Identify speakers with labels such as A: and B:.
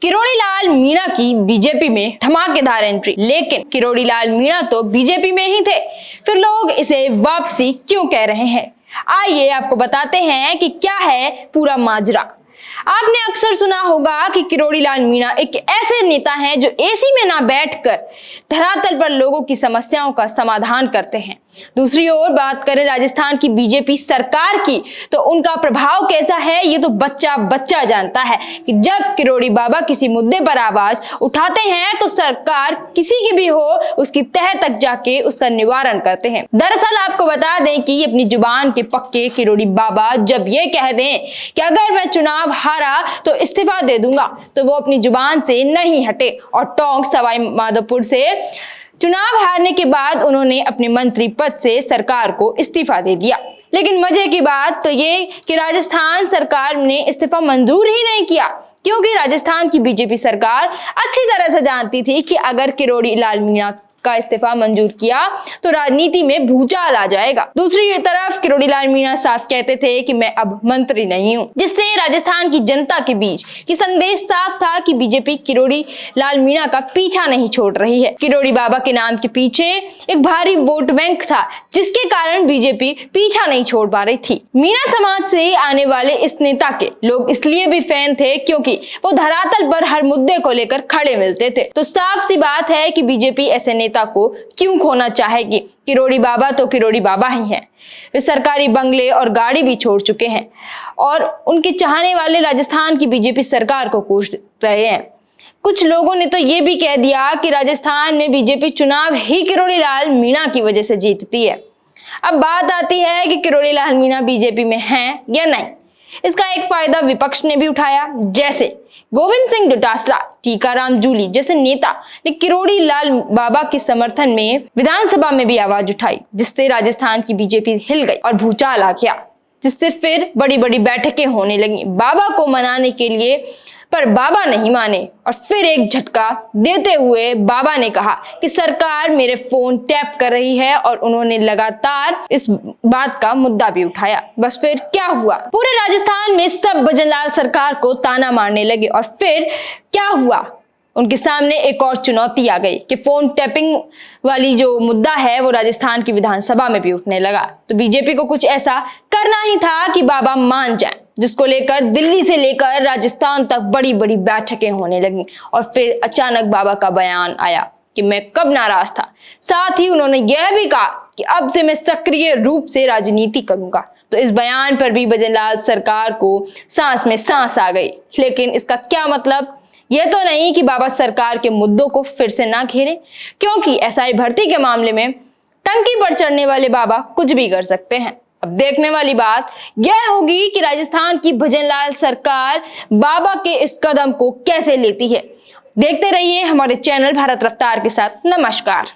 A: किरोड़ी लाल मीणा की बीजेपी में धमाकेदार एंट्री। लेकिन किरोड़ी लाल मीणा तो बीजेपी में ही थे, फिर लोग इसे वापसी क्यों कह रहे हैं? आइए आपको बताते हैं कि क्या है पूरा माजरा। आपने अक्सर सुना होगा कि किरोड़ी लाल मीणा एक ऐसे नेता हैं जो एसी में ना बैठकर धरातल पर लोगों की समस्याओं का समाधान करते हैं। दूसरी ओर बात करें राजस्थान की बीजेपी सरकार की, तो उनका प्रभाव कैसा है ये तो बच्चा बच्चा जानता है कि जब किरोड़ी बाबा किसी मुद्दे पर आवाज उठाते हैं तो सरकार किसी की भी हो उसकी तह तक जाके उसका निवारण करते हैं। दरअसल आपको बता दें कि अपनी जुबान के पक्के किरोड़ी बाबा जब ये कह दें कि अगर मैं चुनाव हारा तो इस्तीफा दे दूंगा, तो वो अपनी जुबान से नहीं हटे और टोंक सवाई माधोपुर से चुनाव हारने के बाद उन्होंने अपने मंत्री पद से सरकार को इस्तीफा दे दिया। लेकिन मजे की बात तो ये कि राजस्थान सरकार ने इस्तीफा मंजूर ही नहीं किया, क्योंकि राजस्थान की बीजेपी सरकार अच्छी तरह से जानती थी कि अगर किरोड़ी लाल मीणा का इस्तीफा मंजूर किया तो राजनीति में भूचाल आ जाएगा। दूसरी तरफ किरोड़ी लाल मीणा साफ कहते थे कि मैं अब मंत्री नहीं हूं, जिससे राजस्थान की जनता के बीच ये संदेश साफ था कि बीजेपी किरोड़ी लाल मीणा का पीछा नहीं छोड़ रही है। किरोड़ी बाबा के नाम के पीछे एक भारी वोट बैंक था, जिसके कारण बीजेपी पीछा नहीं छोड़ पा रही थी। मीणा समाज से आने वाले इस नेता के लोग इसलिए भी फैन थे क्योंकि वो धरातल पर हर मुद्दे को लेकर खड़े मिलते थे। तो साफ सी बात है कि बीजेपी ऐसे नेता को क्यों खोना चाहेगी। किरोड़ी बाबा तो किरोड़ी बाबा ही हैं। वे सरकारी बंगले और गाड़ी भी छोड़ चुके हैं और उनके चाहने वाले राजस्थान की बीजेपी सरकार को कोस रहे हैं। कुछ लोगों ने तो ये भी कह दिया कि राजस्थान में बीजेपी चुनाव ही किरोड़ी लाल मीणा की वजह से जीतती है। अब बात आती है कि किरोड़ी लाल मीणा बीजेपी में हैं या नहीं। इसका एक फायदा विपक्ष ने भी उठाया, जैसे गोविंद सिंह डोटासरा, टीकाराम जूली जैसे नेता ने किरोड़ी लाल बाबा के समर्थन में विधानसभा में भी आवाज उठाई, जिससे राजस्थान की बीजेपी हिल गई और भूचाल आ गया, जिससे फिर बड़ी बड़ी बैठकें होने लगी बाबा को मनाने के लिए। पर बाबा नहीं माने और फिर एक झटका देते हुए बाबा ने कहा कि सरकार मेरे फोन टैप कर रही है और उन्होंने लगातार इस बात का मुद्दा भी उठाया। बस फिर क्या हुआ, पूरे राजस्थान में सब भजनलाल सरकार को ताना मारने लगे और फिर क्या हुआ, उनके सामने एक और चुनौती आ गई कि फोन टैपिंग वाली जो मुद्दा है वो राजस्थान की विधानसभा में भी उठने लगा। तो बीजेपी को कुछ ऐसा करना ही था कि बाबा मान जाएं, जिसको लेकर दिल्ली से लेकर राजस्थान तक बड़ी बड़ी बैठकें होने लगी। और फिर अचानक बाबा का बयान आया कि मैं कब नाराज था। साथ ही उन्होंने यह भी कहा कि अब से मैं सक्रिय रूप से राजनीति करूंगा। तो इस बयान पर भी भजनलाल सरकार को सांस में सांस आ गई। लेकिन इसका क्या मतलब? यह तो नहीं कि बाबा सरकार के मुद्दों को फिर से ना घेरे, क्योंकि एसआई भर्ती के मामले में टंकी पर चढ़ने वाले बाबा कुछ भी कर सकते हैं। अब देखने वाली बात यह होगी कि राजस्थान की भजनलाल सरकार बाबा के इस कदम को कैसे लेती है। देखते रहिए हमारे चैनल भारत रफ्तार के साथ। नमस्कार।